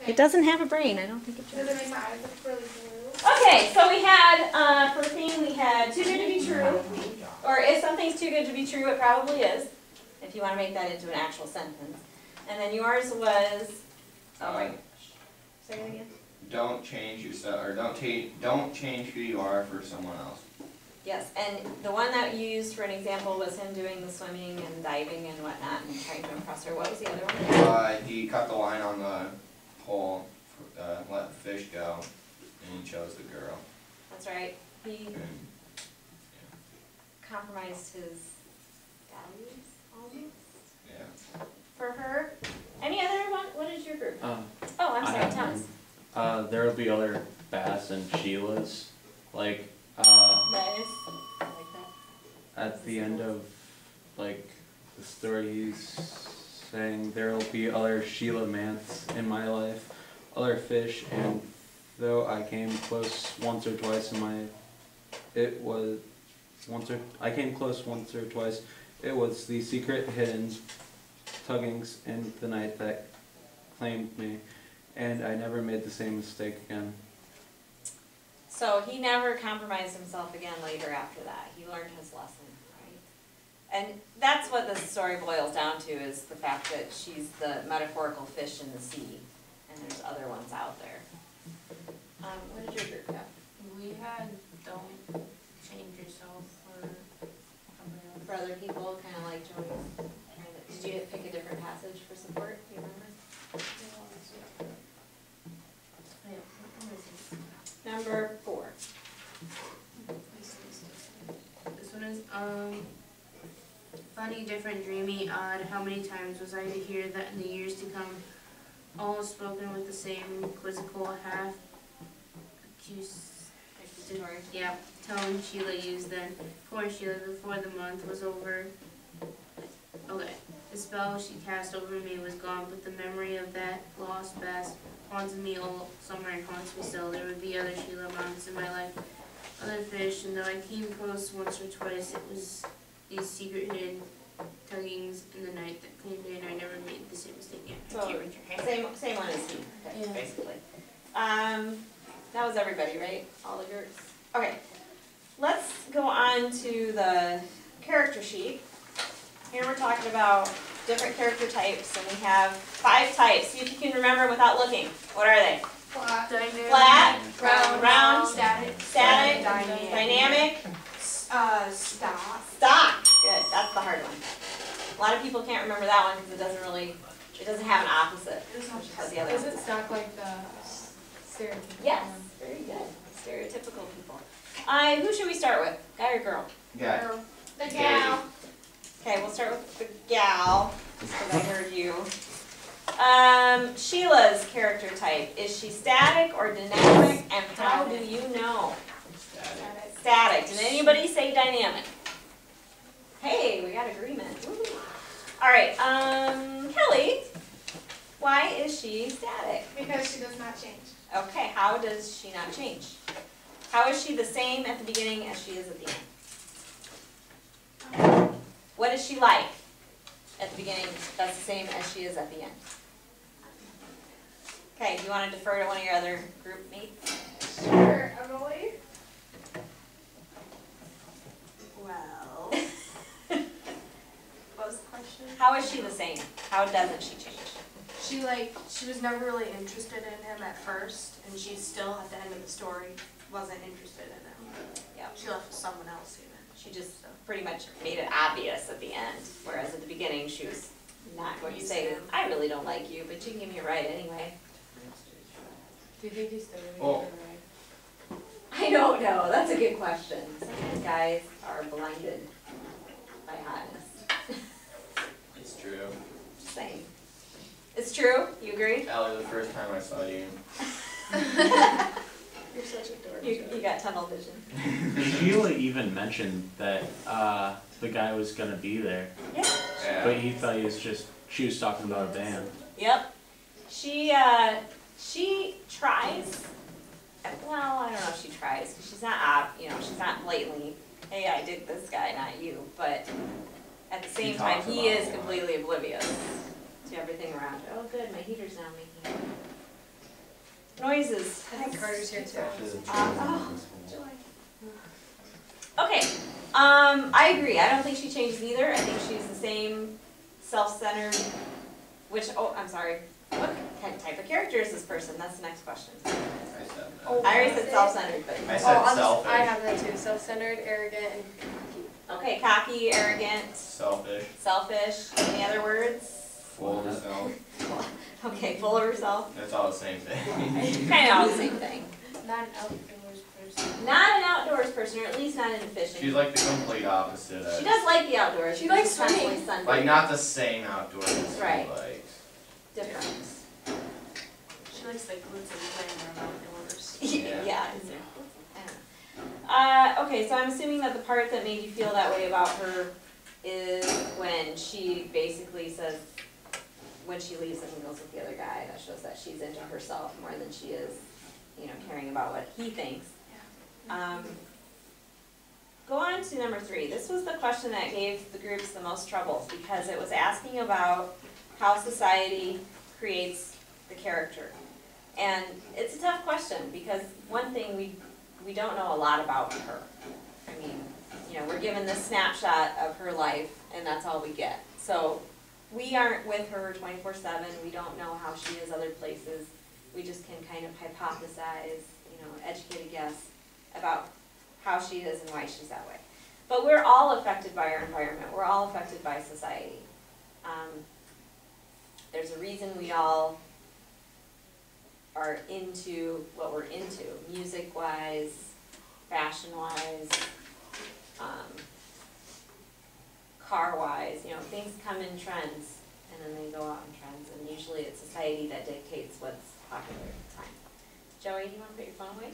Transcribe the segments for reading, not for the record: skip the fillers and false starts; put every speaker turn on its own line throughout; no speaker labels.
It doesn't have a brain. I don't think it does.
Does it make my eyes look really blue?
Okay, so we had, for theme, we had too good to be true. Or if something's too good to be true, it probably is. If you want to make that into an actual sentence. And then yours was, oh my gosh. Say it again.
Don't change yourself, or don't change who you are for someone else.
Yes, and the one that you used for an example was him doing the swimming and diving and whatnot and trying to impress her. What was the other one?
He cut the line on the pole, let the fish go, and he chose the girl.
That's right. He compromised his values almost.
Yeah.
For her. Any other one? What is your group?
Oh,
I'm sorry, Thomas.
There will be other Bass and Sheilas, like,
Nice. I like that.
at the end of, like, the story he's saying there will be other Sheila Mants in my life, other fish, and though I came close once or twice I came close once or twice, it was the secret hidden tuggings in the night that claimed me, and I never made the same mistake again.
So he never compromised himself again later after that. He learned his lesson, right? And that's what this story boils down to, is the fact that she's the metaphorical fish in the sea, and there's other ones out there. What did your group have?
We had don't change yourself for somebody else.
For other people, kind of like Joey's. Did you pick a different passage for support? Do you remember? Number 4.
This one is funny, different, dreamy, odd. How many times was I to hear that in the years to come, all spoken with the same quizzical half accusatory, tone Sheila used then. Poor Sheila, before the month was over. Okay. The spell she cast over me was gone, but the memory of that lost bass haunted me all summer and haunts me still. There would be other Sheila mounts in my life, other fish, and though I came close once or twice, it was these secret hidden tuggings in the night that claimed me, and I never made the same mistake again.
So, same one as he, basically. That was everybody, right? All the groups? Okay. Let's go on to the character sheet. Here we're talking about different character types, and we have 5 types. See if you can remember without looking. What are they?
Flat,
round, static, dynamic, stock. Good, that's the hard one. A lot of people can't remember that one because it doesn't have an opposite. The other
Is it stock like the stereotypical?
Yes, very good. Stereotypical people. Who should we start with? Guy or girl?
Guy.
The gal.
Okay, we'll start with the gal, because I heard you. Sheila's character type. Is she static or dynamic, and how do you know? Static. Did anybody say dynamic? Hey, we got agreement. Woo. All right, Kelly, why is she static?
Because she does not change.
Okay, how does she not change? How is she the same at the beginning as she is at the end? What is she like at the beginning that's the same as she is at the end? Okay, do you want to defer to one of your other group mates?
Sure, Emily.
Well,
What was the question?
how is she the same? How doesn't she change?
She was never really interested in him at first, and she still at the end of the story wasn't interested in him.
Yeah.
She left with someone else even.
She just pretty much made it obvious at the end, whereas at the beginning she was not going to say, I really don't like you, but you can give me a ride anyway.
Do you think he's still
Oh.
right?
I don't know. That's a good question. Sometimes guys are blinded by hotness.
It's true.
Just saying. It's true? You agree?
Ellie, the first time I saw you.
You're such a dork.
You got tunnel vision.
Sheila even mentioned that the guy was going to be there,
Yeah.
but he thought she was talking about a band.
Yep. She tries. Well, I don't know if she tries. She's not, she's not blatantly, hey, I dig this guy, not you. But at the same time,
talks
he
about
is
it.
completely oblivious to everything around her. Oh, good, my heater's now making. Joy's is.
I think Carter's here too.
Okay, I agree. I don't think she changes either. I think she's the same self-centered, which, oh, I'm sorry. What type of character is this person? That's the next question.
I said that.
Oh,
I already said self-centered, but.
I said selfish.
I have that too, self-centered, arrogant, and cocky.
Okay, cocky, arrogant,
Selfish.
selfish. Any other words?
Full of herself.
Okay, full of herself.
That's all the same thing.
Kind of all the same thing.
Not an outdoors person.
Not an outdoors person, or at least not into fishing.
She's like the complete opposite
She
of.
does like the outdoors.
She likes
just constantly
swimming.
sunbathing.
Like not the same outdoors as she
Right.
likes.
Different.
She likes like glutes and glamour outdoors.
Yeah.
Yeah. Okay, so I'm assuming that the part that made you feel that way about her is when she basically says, when she leaves him and goes with the other guy, that shows that she's into herself more than she is, caring about what he thinks. Go on to number 3. This was the question that gave the groups the most trouble because it was asking about how society creates the character. And it's a tough question because one thing we don't know a lot about her. I mean, we're given this snapshot of her life and that's all we get. So we aren't with her 24/7. We don't know how she is other places. We just can kind of hypothesize, educated guess about how she is and why she's that way. But we're all affected by our environment. We're all affected by society. There's a reason we all are into what we're into, music-wise, fashion-wise, car-wise. Things come in trends, and then they go out in trends, and usually it's society that dictates what's popular at the time. Joey, do you want to put your phone away?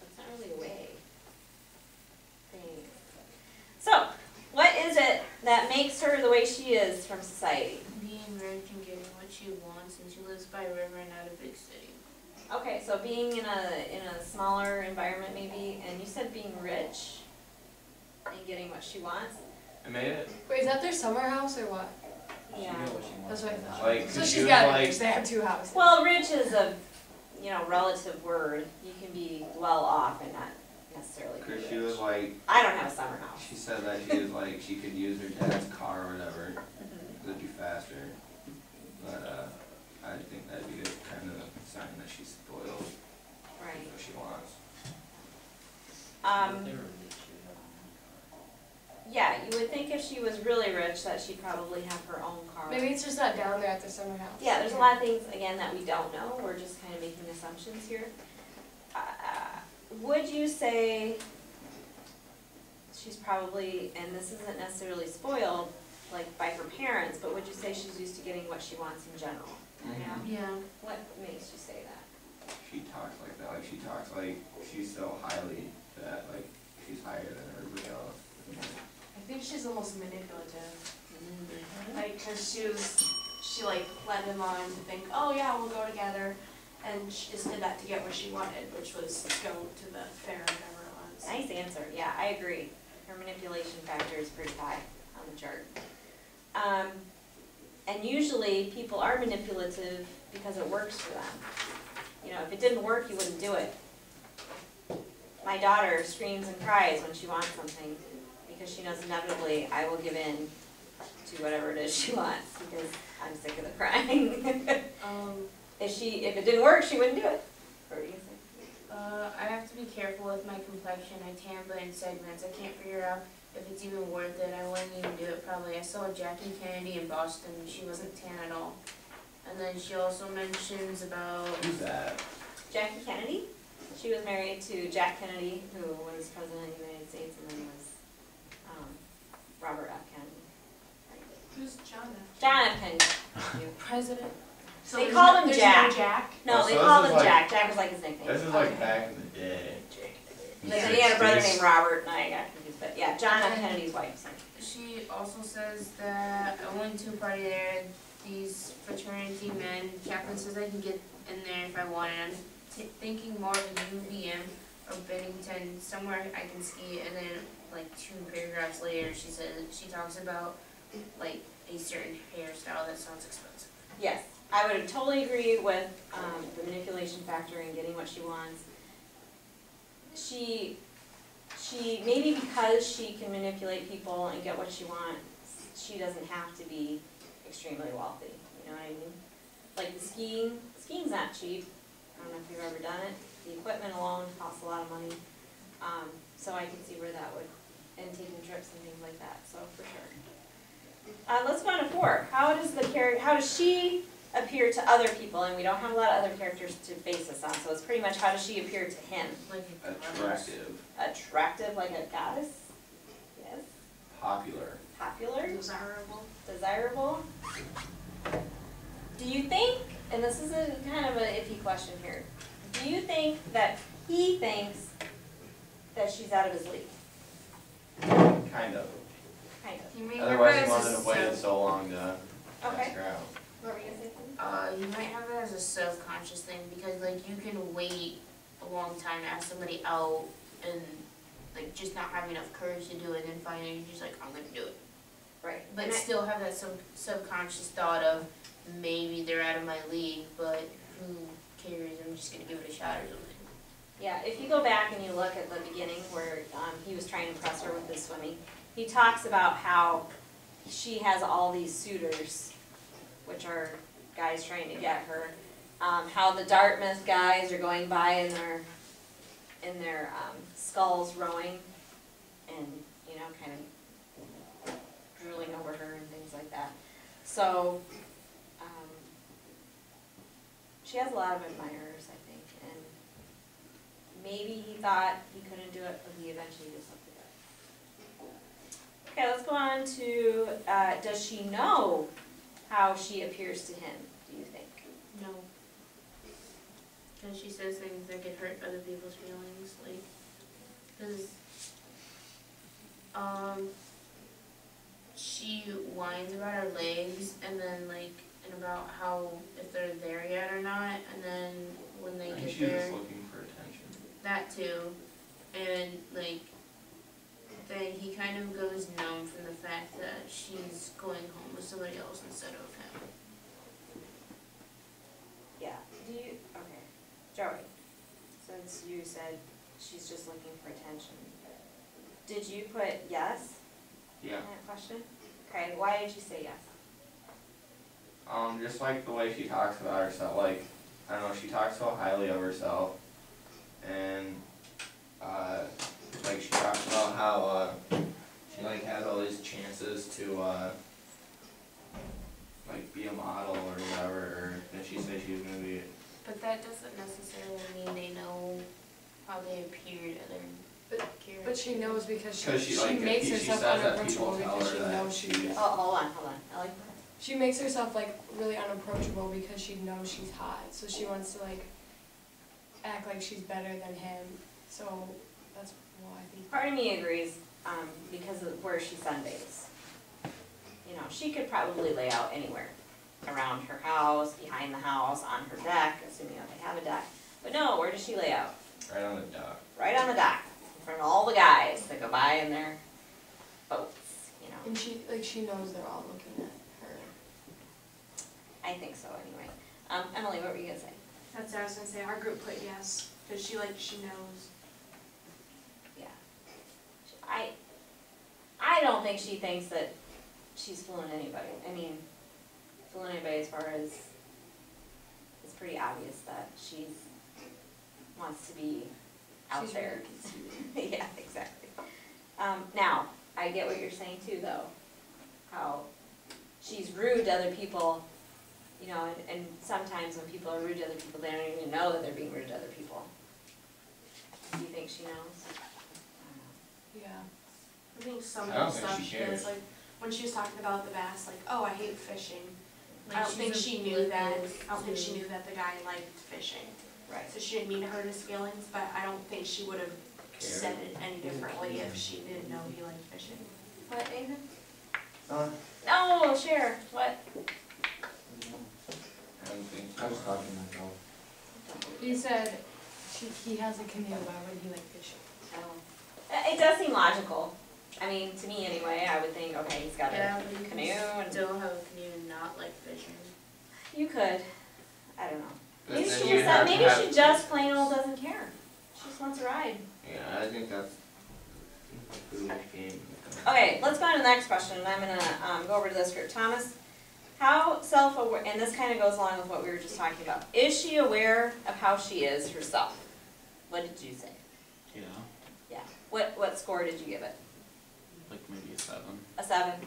It's not really away. Thanks. So, what is it that makes her the way she is from society?
Being rich and getting what she wants, and she lives by a river and not a big city.
Okay, so being in a smaller environment maybe, and you said being rich and getting what she wants.
I made it.
Wait, is that their summer house or what?
Yeah.
That's what I thought.
Like,
So
she
she's
was
got
like-
rich, they have 2 houses.
Well, rich is a relative word. You can be well off and not necessarily be
Cause
rich.
she was like,
I don't have a summer house.
she said that she was like, she could use her dad's car or whatever,
Mhm.
it'd be faster. But, I think that'd be a kind of sign that she's spoiled,
Right.
what she wants.
Yeah, you would think if she was really rich that she'd probably have her own car.
Maybe it's just not down there at the summer house.
Yeah, there's a lot of things, again, that we don't know. We're just kind of making assumptions here. Would you say she's probably, and this isn't necessarily spoiled, like by her parents, but would you say she's used to getting what she wants in general?
Yeah.
What makes you say that?
She talks like that, like she talks like she's so highly that, like, she's higher than everybody else.
I think she's almost manipulative.
Mm-hmm.
Like, cause she like led him on to think, oh yeah, we'll go together. And she just did that to get what she wanted, which was go to the fair or whatever it was.
Nice answer. Yeah, I agree. Her manipulation factor is pretty high on the chart. And usually people are manipulative because it works for them. If it didn't work, you wouldn't do it. My daughter screams and cries when she wants something because she knows inevitably I will give in to whatever it is she wants because I'm sick of the crying. If it didn't work, she wouldn't do it. Or what do you think?
I have to be careful with my complexion. I tan but in segments. I can't figure out if it's even worth it. I wouldn't even do it probably. I saw Jackie Kennedy in Boston. She wasn't tan at all. And then she also mentions about...
Who's that?
Jackie Kennedy. She was married to Jack Kennedy, who was president of the United States, and then was Robert F. Kennedy.
Who's John F.
John F. Kennedy. Thank you.
President.
So
They
there's
call
no-
him
there's
Jack.
No Jack.
No,
Oh,
they
so
called
this
him
is like-
Jack. Jack was like his nickname.
This is like back in the day.
And then he had a brother named Robert, and I got confused. But yeah, John F. Kennedy's wife. So.
She also says that I went to a party there. These fraternity men, Jacqueline says I can get in there if I want. And I'm thinking more of a UVM or Bennington, somewhere I can ski. And then like 2 paragraphs later, she talks about like a certain hairstyle that sounds expensive.
Yes, I would totally agree with, the manipulation factor and getting what she wants. She, maybe because she can manipulate people and get what she wants, she doesn't have to be extremely wealthy, you know what I mean? Like the skiing's not cheap, I don't know if you've ever done it, the equipment alone costs a lot of money. So I can see where that would, and taking trips and things like that, so for sure. Let's go on to 4. How does she appear to other people? And we don't have a lot of other characters to base this on, so it's pretty much how does she appear to him?
Like
Attractive,
Attractive like a goddess? Yes.
popular.
Popular?
Desirable.
Desirable? Do you think, and this is a kind of an iffy question here, do you think that he thinks that she's out of his league?
Kind of.
Kind of.
You may have
Otherwise,
it
he
as
wouldn't
a
have waited
sub,
so long to
Okay.
ask her out.
What were you gonna say?
you might have it as a subconscious thing, because like you can wait a long time to ask somebody out and like just not have enough courage to do it, and then finally you're just like, I'm gonna do it.
Right.
But
And I-
still have that subconscious thought of maybe they're out of my league, but who cares? I'm just gonna give it a shot or something.
Yeah, if you go back and you look at the beginning where he was trying to impress her with his swimming, he talks about how she has all these suitors, which are guys trying to get her. How the Dartmouth guys are going by in their sculls rowing, and you know, kind of drooling over her and things like that. So she has a lot of admirers, I think, and maybe he thought he couldn't do it, but he eventually did something good. Okay, let's go on to, does she know how she appears to him, do you think?
No. Because she says things that could hurt other people's feelings, like, because, she whines about her legs, and then, like, and about how, if they're there yet or not, and then when they
I think
get
she's
there,
just looking for attention.
that too, and, like, then he kind of goes numb from the fact that she's going home with somebody else instead of him.
Yeah, do you, okay, Joey, since you said she's just looking for attention, did you put yes in
Yeah.
that question? Okay, why did you say yes?
Just like the way she talks about herself, like, I don't know, she talks so highly of herself, and, like, she talks about how, she, like, has all these chances to, like, be a model or whatever, or did she say she was gonna be,
But that doesn't necessarily mean they know how they appear to other characters.
But she knows because
Because
she
like,
makes
she
herself
says that people
unapproachable
tell
because
her
she
that
knows she.
she's-
Oh, hold on, Ellie.
She makes herself like really unapproachable because she knows she's hot, so she wants to like act like she's better than him. So that's why I think.
Part of me agrees, because of where she sunbathes. You know, she could probably lay out anywhere, around her house, behind the house, on her deck, assuming that they have a deck. But no, where does she lay out?
right on the dock.
Right on the dock, in front of all the guys that go by in their boats, you know.
And she knows they're all looking at her.
I think so anyway. Emily, what were you gonna say?
That's what I was gonna say, our group put yes, because she knows.
Yeah. I don't think she thinks that she's fooling anybody. I mean, fooling anybody as far as, it's pretty obvious that she's, wants to be out
She's
there.
really
Yeah, exactly. Now, I get what you're saying too, though. How she's rude to other people, you know, and sometimes when people are rude to other people, they don't even know that they're being rude to other people. Do you think she knows?
Yeah.
I think some
I don't
of the
think
stuff
she
she
cares.
does, like, when she was talking about the bass, like, oh, I hate fishing.
Like,
I don't
she's
think she knew that,
oblivious
I don't think
to-
she knew that the guy liked fishing.
Right.
So she didn't mean to hurt his feelings, but I don't think she would have said it any differently if she didn't know he liked fishing.
What, Nathan?
I
No, share, what?
don't think so.
I was talking to myself.
He said he has a canoe. Why would he like fishing?
It does seem logical. I mean, to me anyway, I would think, okay, he's got
Yeah,
a
but you
canoe
can
and,
still have a canoe and not like fishing.
you could. I don't know.
But
Maybe
then
she
you
just
have to
maybe
have-
she just plain old doesn't care. She just wants a ride.
Yeah, I think that's a foolish game.
Okay, let's go on to the next question, and I'm gonna go over to this group. Thomas, how self-aware, and this kind of goes along with what we were just talking about. Is she aware of how she is herself? What did you say?
Yeah,
Yeah. What score did you give it?
like maybe a 7.
A 7? Okay.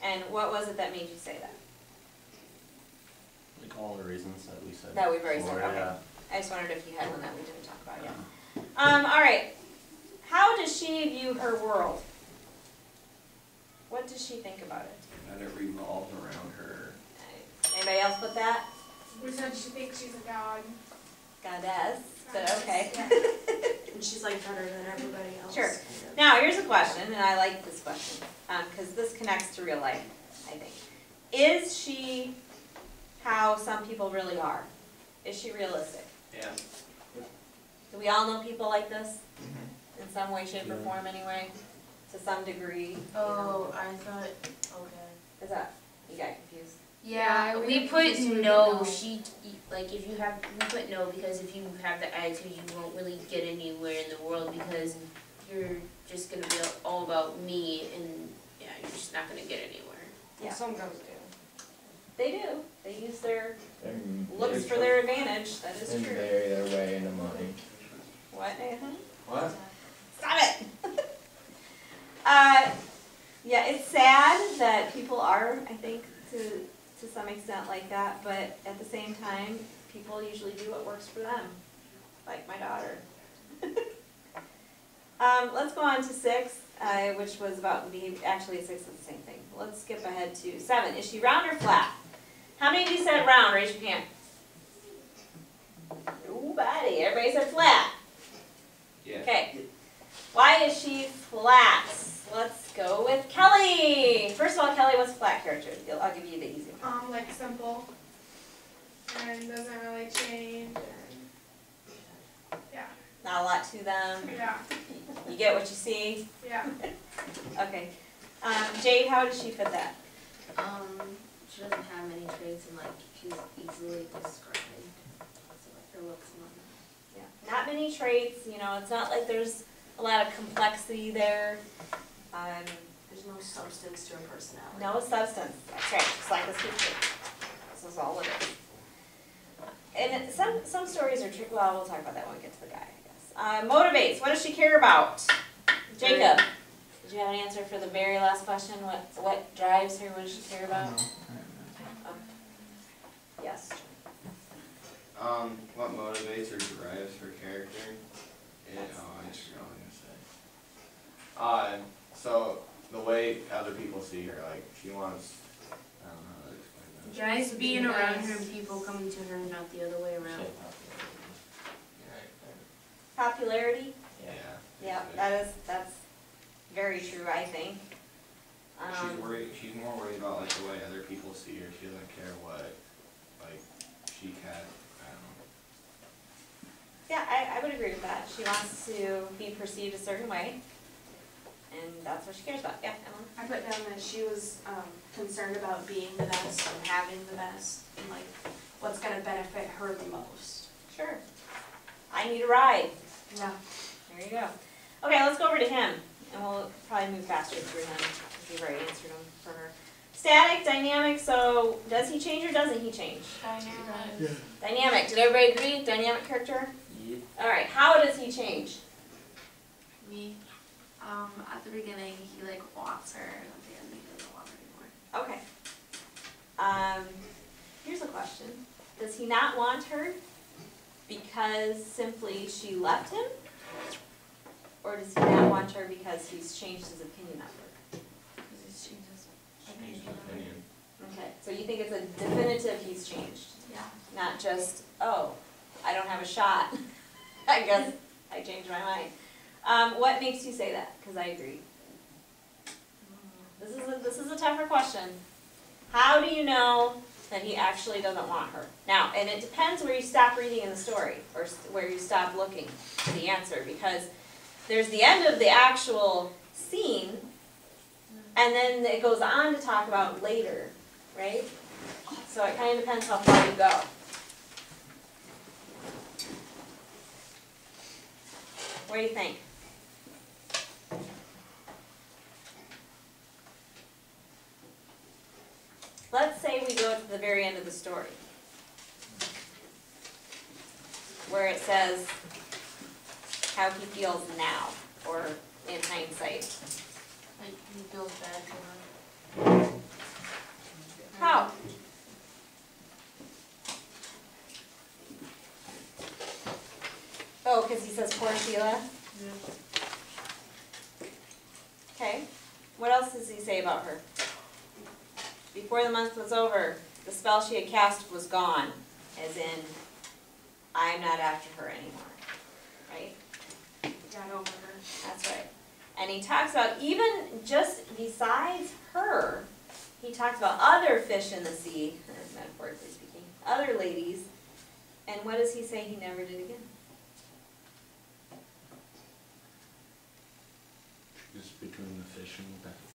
And what was it that made you say that?
Like all the reasons that we said.
That we've already said,
before,
okay.
yeah.
I just wondered if you had one that we didn't talk about yet.
Yeah.
All right. How does she view her world? What does she think about it?
That it revolves around her.
Anybody else put that?
We said she thinks she's a god.
Goddess, but okay.
And she's like better than everybody else.
Sure.
kind of.
Now, here's a question, and I like this question, because this connects to real life, I think. Is she how some people really are? Is she realistic?
Yeah.
Do we all know people like this?
Mm-hmm.
In some way, shape, or
Yeah.
form anyway? To some degree? you
Oh,
know?
I thought, okay.
Is that, you got confused?
Yeah,
we
we
have
put
confused with
no,
no.
like if you have, we put no because if you have the attitude, you won't really get anywhere in the world because you're just gonna be all about me and, yeah, you're just not gonna get anywhere.
Yeah.
Some girls do.
They do. They use their
They're-
looks for their advantage. That is
And
true.
marry their way into money.
What, Nathan?
What?
Stop it! Yeah, it's sad that people are, I think, to some extent like that, but at the same time, people usually do what works for them, like my daughter. Let's go on to 6, which was about behavior. Actually, 6 is the same thing. Let's skip ahead to 7. Is she round or flat? How many of you said round? Raise your hand. Nobody. Everybody said flat.
Yeah.
Okay. Why is she flat? Let's go with Kelly. First of all, Kelly, what's a flat character? I'll give you the easy one.
Like simple. And doesn't really change and yeah.
Not a lot to them.
Yeah.
You get what you see.
Yeah.
Okay. Jade, how does she fit that?
She doesn't have many traits and like she's easily described. So like her looks and whatnot.
Yeah. Not many traits. You know, it's not like there's a lot of complexity there.
There's no substance to her personality.
No substance. That's right. Just like this picture. This is all it is. And some stories are true. Well, we'll talk about that when we get to the guy, I guess. Motivates. What does she care about? Jacob, did you have an answer for the very last question? What drives her? What does she care about? Yes.
What motivates or drives her character? I just forgot what I was gonna say. So the way other people see her, like she wants, I don't know how to explain that.
Guys being around her and people coming to her, not the other way around.
Popularity?
Yeah.
Yeah, that's very true, I think.
She's worried. She's more worried about like the way other people see her. She doesn't care what, like, she can. I don't know.
Yeah, I would agree with that. She wants to be perceived a certain way, and that's what she cares about. Yeah, Emily?
I put down that she was concerned about being the best and having the best and like what's gonna benefit her the most.
Sure. I need a ride.
Yeah.
There you go. Okay, let's go over to him, and we'll probably move faster through him, because we've already answered him for her. Static, dynamic, so does he change or doesn't he change?
Dynamic.
Dynamic, did everybody agree? Dynamic character?
Yeah.
Alright, how does he change?
Me. At the beginning, he like wants her, and at the end, he doesn't want her anymore.
Here's a question. Does he not want her because simply she left him? Or does he not want her because he's changed his opinion of her?
Because she just
She's an opinion.
Okay, so you think it's a definitive he's changed?
yeah.
Not just, oh, I don't have a shot. I guess I changed my mind. What makes you say that? Because I agree. This is a tougher question. How do you know that he actually doesn't want her? Now, and it depends where you stop reading in the story, or where you stop looking for the answer, because there's the end of the actual scene, and then it goes on to talk about later, right? So it kind of depends how far you go. What do you think? Let's say we go to the very end of the story, where it says how he feels now, or in hindsight.
Like, he feels bad for her.
How? Oh, because he says poor Sheila? Okay. What else does he say about her? Before the month was over, the spell she had cast was gone, as in, I'm not after her anymore, right?
Yeah, I don't remember.
That's right. And he talks about, even just besides her, he talks about other fish in the sea, metaphorically speaking, other ladies, and what does he say he never did again?
Just between the fish and the